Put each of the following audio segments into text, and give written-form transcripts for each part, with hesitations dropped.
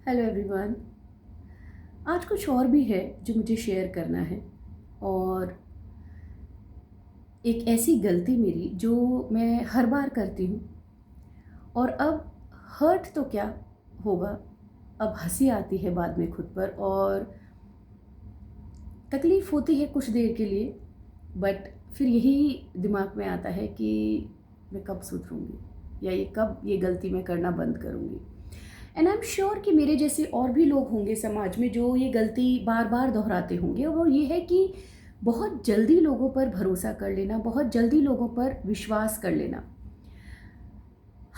Hello everyone. आज कुछ और भी है जो मुझे शेयर करना है। और एक ऐसी गलती मेरी जो मैं हर बार करती हूँ। और अब हर्ट तो क्या होगा, अब हंसी आती है बाद में खुद पर, और तकलीफ़ होती है कुछ देर के लिए। बट फिर यही दिमाग में आता है कि मैं कब सुधरूँगी, या कब ये गलती मैं करना बंद करूँगी। एंड आई एम श्योर कि मेरे जैसे और भी लोग होंगे समाज में जो ये गलती बार बार दोहराते होंगे, और वो ये है कि बहुत जल्दी लोगों पर भरोसा कर लेना, बहुत जल्दी लोगों पर विश्वास कर लेना।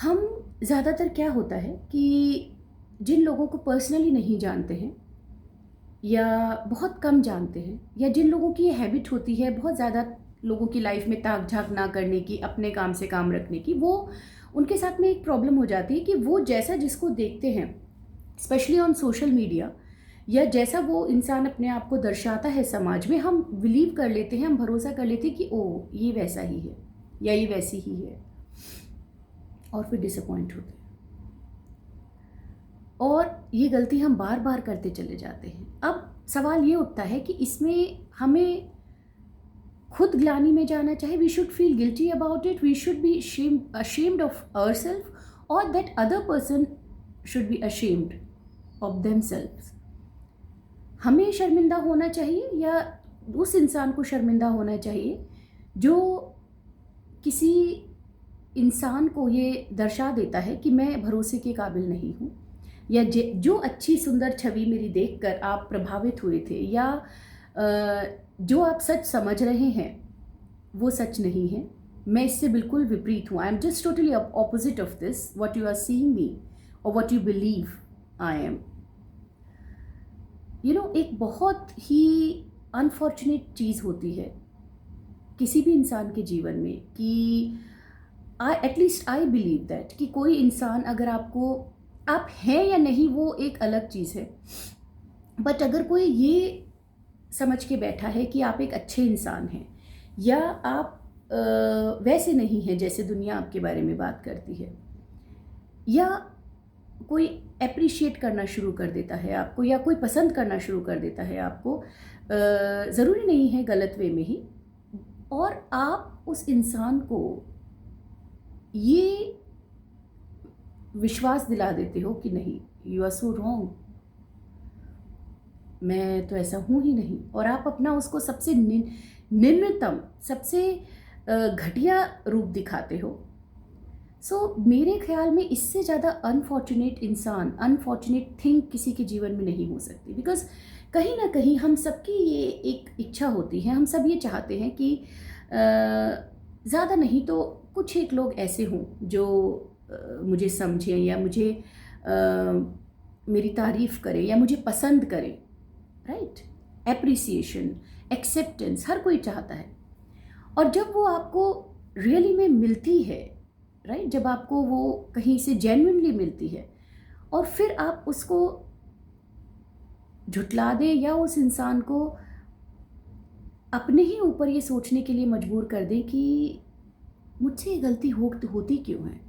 हम ज़्यादातर क्या होता है कि जिन लोगों को पर्सनली नहीं जानते हैं, या बहुत कम जानते हैं, या जिन लोगों की ये हैबिट होती है बहुत ज़्यादा लोगों की लाइफ में ताक झाक ना करने की, अपने काम से काम रखने की, वो उनके साथ में एक प्रॉब्लम हो जाती है कि वो जैसा जिसको देखते हैं, स्पेशली ऑन सोशल मीडिया, या जैसा वो इंसान अपने आप को दर्शाता है समाज में, हम बिलीव कर लेते हैं, हम भरोसा कर लेते हैं कि ओ ये वैसा ही है या ये वैसी ही है, और फिर डिसअपॉइंट होते हैं। और ये गलती हम बार बार करते चले जाते हैं। अब सवाल ये उठता है कि इसमें हमें खुद ग्लानि में जाना चाहिए, we should feel guilty about it, we should be ashamed of ourselves, or that other person should be ashamed of themselves। हमें शर्मिंदा होना चाहिए या उस इंसान को शर्मिंदा होना चाहिए जो किसी इंसान को ये दर्शा देता है कि मैं भरोसे के काबिल नहीं हूँ, या जो अच्छी सुंदर छवि मेरी देखकर आप प्रभावित हुए थे, या जो आप सच समझ रहे हैं वो सच नहीं है। मैं इससे बिल्कुल विपरीत हूँ। I am just totally opposite of this what you are seeing me, और what you believe I am. एक बहुत ही अनफॉर्चुनेट चीज़ होती है किसी भी इंसान के जीवन में कि एटलीस्ट आई बिलीव दैट कि कोई इंसान, अगर आप हैं या नहीं वो एक अलग चीज़ है, बट अगर कोई ये समझ के बैठा है कि आप एक अच्छे इंसान हैं, या आप वैसे नहीं हैं जैसे दुनिया आपके बारे में बात करती है, या कोई अप्रिशिएट करना शुरू कर देता है आपको, या कोई पसंद करना शुरू कर देता है आपको, ज़रूरी नहीं है गलत वे में ही, और आप उस इंसान को ये विश्वास दिला देते हो कि नहीं, यू आर सो रॉन्ग, मैं तो ऐसा हूँ ही नहीं, और आप अपना उसको सबसे निम्नतम, सबसे घटिया रूप दिखाते हो। मेरे ख्याल में इससे ज़्यादा अनफॉर्चुनेट इंसान, अनफॉर्चुनेट थिंग किसी के जीवन में नहीं हो सकती। बिकॉज कहीं ना कहीं हम सबकी ये एक इच्छा होती है, हम सब ये चाहते हैं कि ज़्यादा नहीं तो कुछ एक लोग ऐसे हों जो मुझे समझें, या मुझे मेरी तारीफ़ करें, या मुझे पसंद करें। राइट? एप्रिसिएशन, एक्सेप्टेंस हर कोई चाहता है। और जब वो आपको रियली में मिलती है, राइट, जब आपको वो कहीं से जेन्युइनली मिलती है, और फिर आप उसको झुटला दें, या उस इंसान को अपने ही ऊपर ये सोचने के लिए मजबूर कर दें कि मुझसे ये गलती होती क्यों है।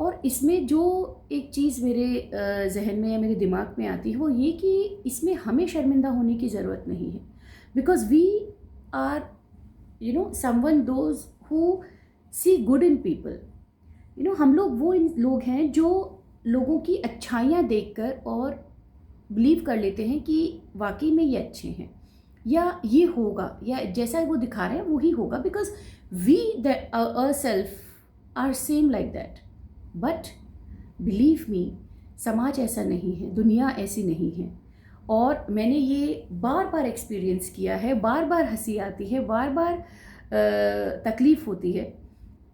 और इसमें जो एक चीज़ मेरे जहन में या मेरे दिमाग में आती है वो ये कि इसमें हमें शर्मिंदा होने की ज़रूरत नहीं है। Because we are someone those who see good in people. हम लोग वो लोग हैं जो लोगों की अच्छाइयाँ देखकर और बिलीव कर लेते हैं कि वाकई में ये अच्छे हैं, या ये होगा, या जैसा वो दिखा रहे हैं वही होगा, because we self are same like that. But believe me, समाज ऐसा नहीं है, दुनिया ऐसी नहीं है, और मैंने ये बार बार एक्सपीरियंस किया है। बार बार हंसी आती है, बार बार तकलीफ़ होती है,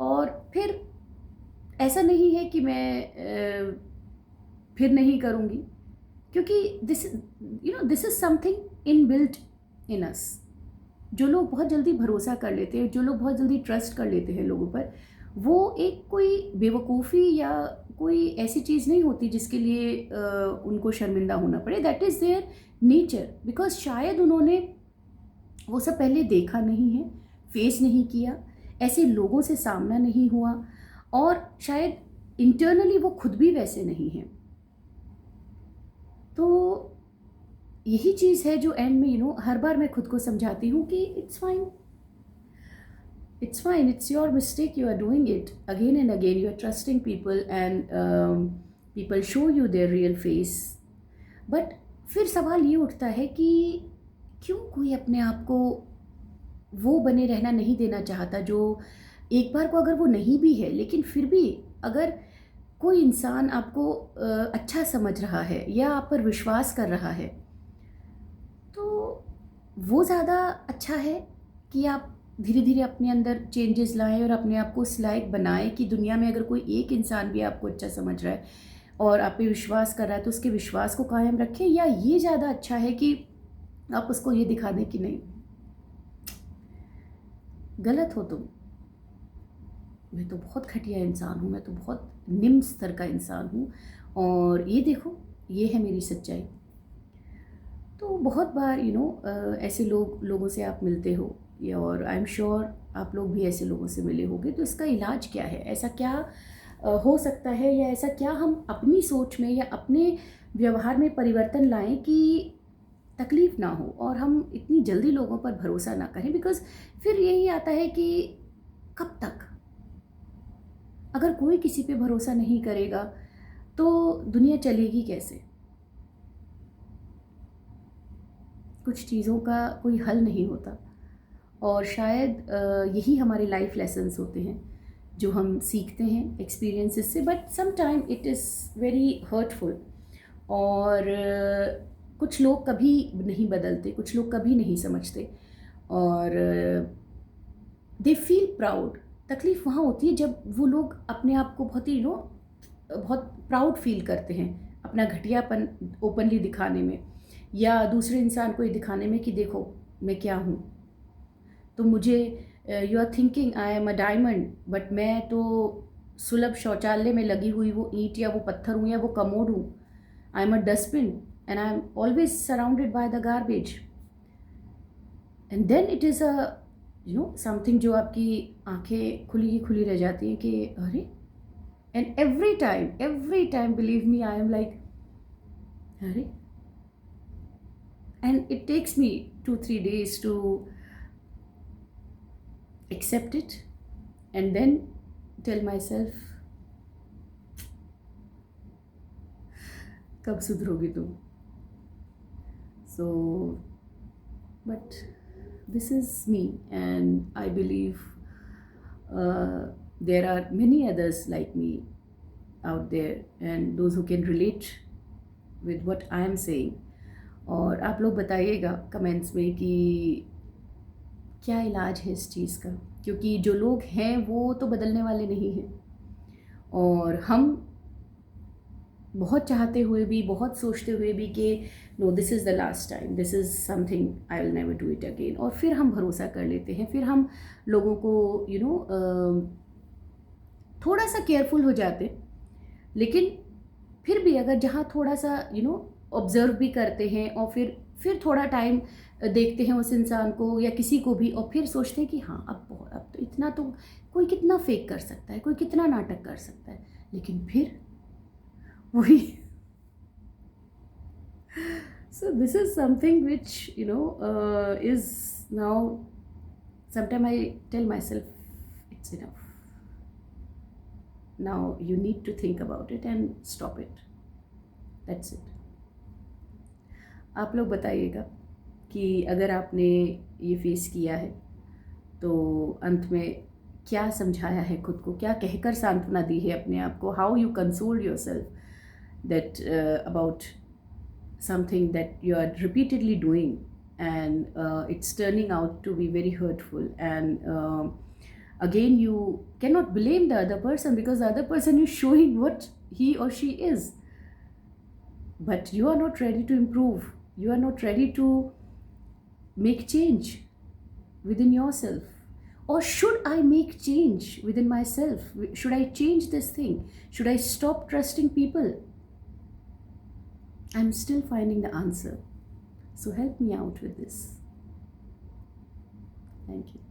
और फिर ऐसा नहीं है कि मैं फिर नहीं करूँगी, क्योंकि this is something inbuilt in us. जो लोग बहुत जल्दी भरोसा कर लेते हैं, जो लोग बहुत जल्दी ट्रस्ट कर लेते हैं लोगों पर, वो एक कोई बेवकूफ़ी या कोई ऐसी चीज़ नहीं होती जिसके लिए उनको शर्मिंदा होना पड़े। That is their nature, because शायद उन्होंने वो सब पहले देखा नहीं है, फेस नहीं किया, ऐसे लोगों से सामना नहीं हुआ, और शायद इंटरनली वो खुद भी वैसे नहीं हैं। तो यही चीज़ है जो एंड में हर बार मैं खुद को समझाती हूँ कि it's fine, it's your mistake, you are doing it again and again, you are trusting people and people show you their real face. But फिर सवाल ये उठता है कि क्यों कोई अपने आप को वो बने रहना नहीं देना चाहता जो एक बार को अगर वो नहीं भी है, लेकिन फिर भी अगर कोई इंसान आपको अच्छा समझ रहा है या आप पर विश्वास कर रहा है, तो वो ज़्यादा अच्छा है कि आप धीरे धीरे अपने अंदर चेंजेस लाएं और अपने आप को उस लायक बनाएं कि दुनिया में अगर कोई एक इंसान भी आपको अच्छा समझ रहा है और आप पे विश्वास कर रहा है तो उसके विश्वास को कायम रखें, या ये ज़्यादा अच्छा है कि आप उसको ये दिखा दें कि नहीं, गलत हो तुम, मैं तो बहुत घटिया इंसान हूँ, मैं तो बहुत निम्न स्तर का इंसान हूँ और ये देखो ये है मेरी सच्चाई। तो बहुत बार ऐसे लोगों से आप मिलते हो, या और आई एम श्योर आप लोग भी ऐसे लोगों से मिले होंगे। तो इसका इलाज क्या है, ऐसा क्या हो सकता है, या ऐसा क्या हम अपनी सोच में या अपने व्यवहार में परिवर्तन लाएं कि तकलीफ़ ना हो और हम इतनी जल्दी लोगों पर भरोसा ना करें। बिकॉज़ फिर यही आता है कि कब तक, अगर कोई किसी पे भरोसा नहीं करेगा तो दुनिया चलेगी कैसे? कुछ चीज़ों का कोई हल नहीं होता और शायद यही हमारे लाइफ लेसन्स होते हैं जो हम सीखते हैं एक्सपीरियंसेस से। But some time it is very hurtful और कुछ लोग कभी नहीं बदलते, कुछ लोग कभी नहीं समझते और दे फील प्राउड। तकलीफ़ वहाँ होती है जब वो लोग अपने आप को बहुत ही बहुत प्राउड फील करते हैं अपना घटियापन ओपनली दिखाने में, या दूसरे इंसान को ये दिखाने में कि देखो मैं क्या हूँ। तो मुझे you are thinking I am a diamond, but मैं तो सुलभ शौचालय में लगी हुई वो ईंट या वो पत्थर हूँ या वो कमोड हूँ। I am a dustbin and I am always surrounded by the garbage. And then it is a something जो आपकी आंखें खुली ही खुली रह जाती हैं कि अरे। And every time believe me I am like अरे। And it takes me 2-3 days to accept it and then tell myself कब सुधरोगी तुम। So but this is me and I believe there are many others like me out there and those who can relate with what I am saying। और आप लोग बताइएगा comments में कि क्या इलाज है इस चीज़ का, क्योंकि जो लोग हैं वो तो बदलने वाले नहीं हैं और हम बहुत चाहते हुए भी, बहुत सोचते हुए भी कि no this is the last time, this is something I will never do it again, और फिर हम भरोसा कर लेते हैं, फिर हम लोगों को थोड़ा सा केयरफुल हो जाते। लेकिन फिर भी अगर जहाँ थोड़ा सा ऑब्ज़र्व भी करते हैं और फिर थोड़ा टाइम देखते हैं उस इंसान को या किसी को भी, और फिर सोचते हैं कि हाँ अब तो इतना तो कोई कितना फेक कर सकता है, कोई कितना नाटक कर सकता है, लेकिन फिर वही। So this is something which is now sometime I tell myself it's enough, now you need to think about it and stop it, that's it. आप लोग बताइएगा कि अगर आपने ये फेस किया है तो अंत में क्या समझाया है खुद को, क्या कहकर सांत्वना दी है अपने आप को, how you consoled yourself that about something that you are repeatedly doing and it's turning out to be very hurtful and again you cannot blame the other person because the other person is showing what he or she is, but you are not ready to improve, you are not ready to make change within yourself. Or should I make change within myself? Should I change this thing? Should I stop trusting people? I'm still finding the answer, so help me out with this. Thank you.